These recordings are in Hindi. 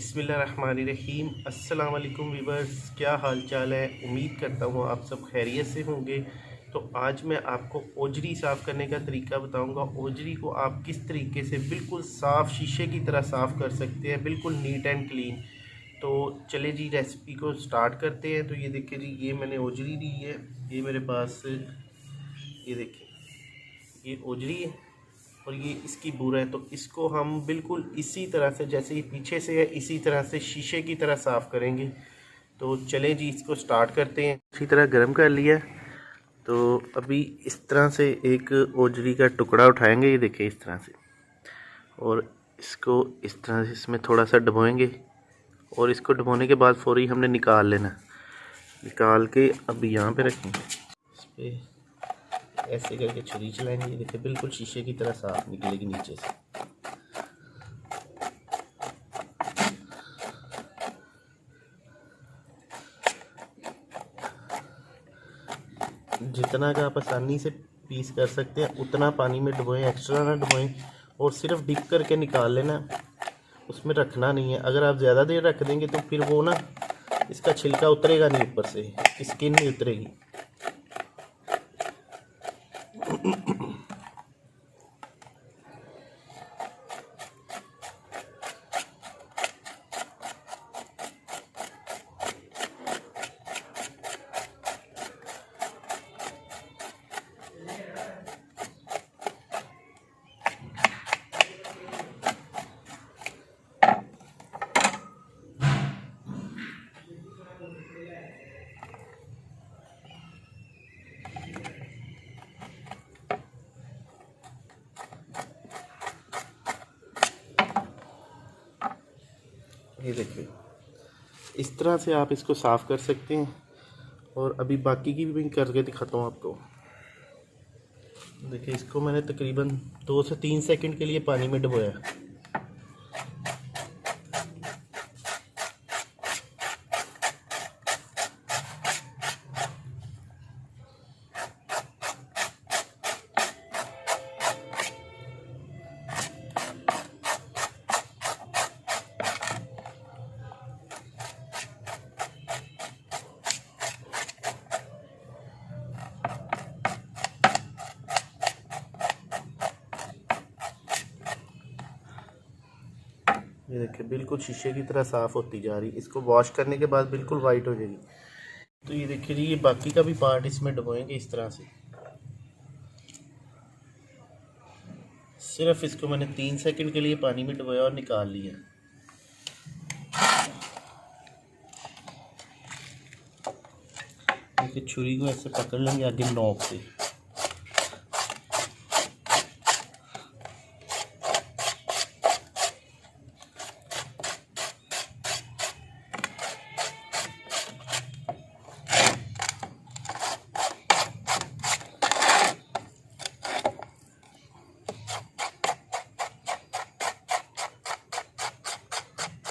बिस्मिल्लाहिर्रहमानिर्रहीम। अस्सलाम वालेकुम वीवर्स, क्या हाल चाल है। उम्मीद करता हूँ आप सब खैरियत से होंगे। तो आज मैं आपको ओजरी साफ़ करने का तरीका बताऊँगा। ओजरी को आप किस तरीके से बिल्कुल साफ़ शीशे की तरह साफ़ कर सकते हैं, बिल्कुल नीट एंड क्लीन। तो चले जी रेसिपी को स्टार्ट करते हैं। तो ये देखिए जी, ये मैंने ओजरी ली है, ये मेरे पास, ये देखिए ये ओजरी है और ये इसकी बुर है। तो इसको हम बिल्कुल इसी तरह से, जैसे ये पीछे से है, इसी तरह से शीशे की तरह साफ़ करेंगे। तो चलें जी, इसको स्टार्ट करते हैं। इसी तरह गर्म कर लिया। तो अभी इस तरह से एक ओजरी का टुकड़ा उठाएंगे, ये देखिए इस तरह से, और इसको इस तरह से इसमें थोड़ा सा डुबोएंगे और इसको डुबोने के बाद फौरी हमने निकाल लेना। निकाल के अब यहाँ पे रखेंगे, इस पर ऐसे करके छुरी चलाएंगे। ये देखिए बिल्कुल शीशे की तरह साफ निकलेगी नीचे से। जितना का आप आसानी से पीस कर सकते हैं उतना पानी में डुबोएं, एक्स्ट्रा ना डुबोएं, और सिर्फ डिप करके निकाल लेना, उसमें रखना नहीं है। अगर आप ज़्यादा देर रख देंगे तो फिर वो ना, इसका छिलका उतरेगा नहीं, ऊपर से इसकी स्किन नहीं उतरेगी। ये देखिए इस तरह से आप इसको साफ़ कर सकते हैं। और अभी बाकी की भी करके दिखाता हूँ आपको। देखिए इसको मैंने तकरीबन 2 से 3 सेकंड के लिए पानी में डुबोया। ये देखिए बिल्कुल शीशे की तरह साफ़ होती जा रही। इसको वॉश करने के बाद बिल्कुल वाइट हो जाएगी। तो ये देखिए जी, ये बाकी का भी पार्ट इसमें डुबोएंगे इस तरह से। सिर्फ इसको मैंने 3 सेकंड के लिए पानी में डुबोया और निकाल लिया। देखिए छुरी को ऐसे पकड़ लेंगे आगे नोक से।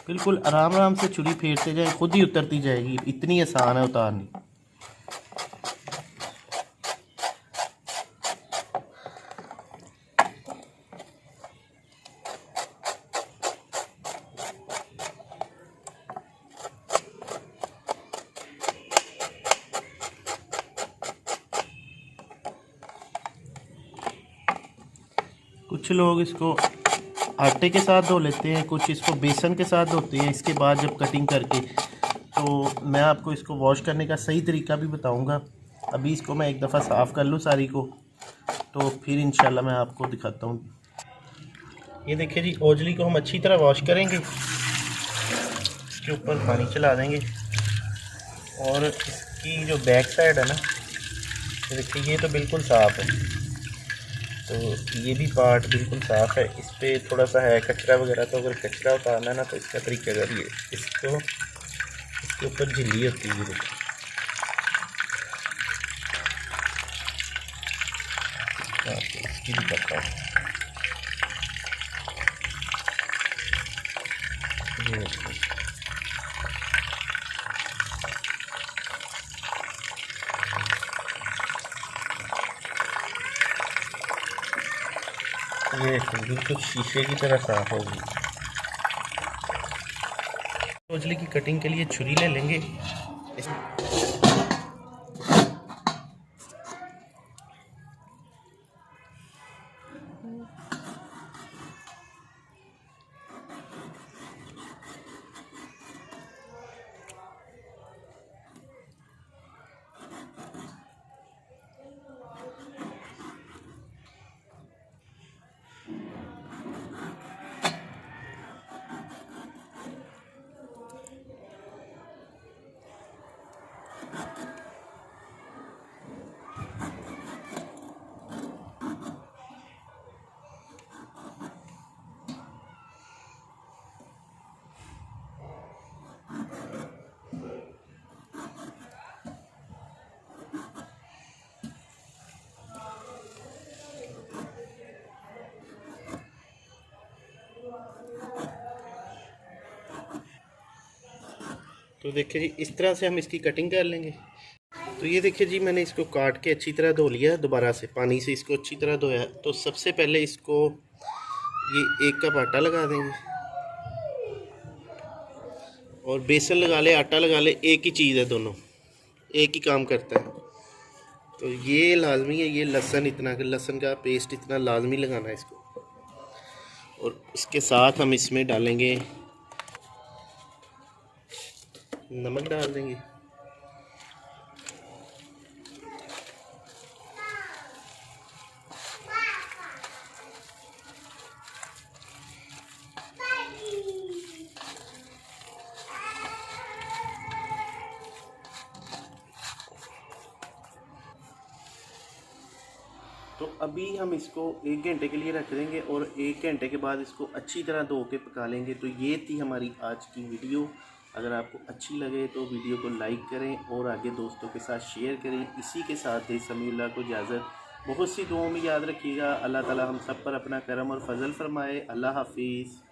बिल्कुल आराम आराम से छुरी फेरते जाए, खुद ही उतरती जाएगी। इतनी आसान है उतारनी। कुछ लोग इसको आटे के साथ धो लेते हैं, कुछ इसको बेसन के साथ धोते हैं इसके बाद जब कटिंग करके। तो मैं आपको इसको वॉश करने का सही तरीका भी बताऊंगा। अभी इसको मैं एक दफ़ा साफ़ कर लूँ सारी को, तो फिर इंशाल्लाह मैं आपको दिखाता हूँ। ये देखिए जी, ओजरी को हम अच्छी तरह वॉश करेंगे। इसके ऊपर पानी चला देंगे और इसकी जो बैक साइड है ना, ये देखिए ये तो बिल्कुल साफ़ है। तो ये भी पार्ट बिल्कुल साफ़ है। इस पर थोड़ा सा है कचरा वगैरह, तो अगर कचरा उतारना है ना तो इसका तरीका करिए। इसको इसके ऊपर झिल्ली होती है, देखिए इसकी भी करता हूँ। ये बिल्कुल शीशे की तरह साफ होगी। ओजली की कटिंग के लिए छुरी ले लेंगे। तो देखिए जी, इस तरह से हम इसकी कटिंग कर लेंगे। तो ये देखिए जी, मैंने इसको काट के अच्छी तरह धो लिया, दोबारा से पानी से इसको अच्छी तरह धोया। तो सबसे पहले इसको ये 1 कप आटा लगा देंगे, और बेसन लगा ले, आटा लगा ले, एक ही चीज़ है, दोनों एक ही काम करता है। तो ये लाजमी है, ये लहसुन का पेस्ट इतना लाजमी लगाना है इसको। और इसके साथ हम इसमें डालेंगे नमक, डाल देंगे। तो अभी हम इसको 1 घंटे के लिए रख देंगे, और 1 घंटे के बाद इसको अच्छी तरह धो के पका लेंगे। तो ये थी हमारी आज की वीडियो। अगर आपको अच्छी लगे तो वीडियो को लाइक करें और आगे दोस्तों के साथ शेयर करें। इसी के साथ ही समीउल्लाह को इजाज़त। बहुत सी दुआओं में याद रखिएगा। अल्लाह ताला हम सब पर अपना करम और फजल फरमाए। अल्लाह हाफिज़।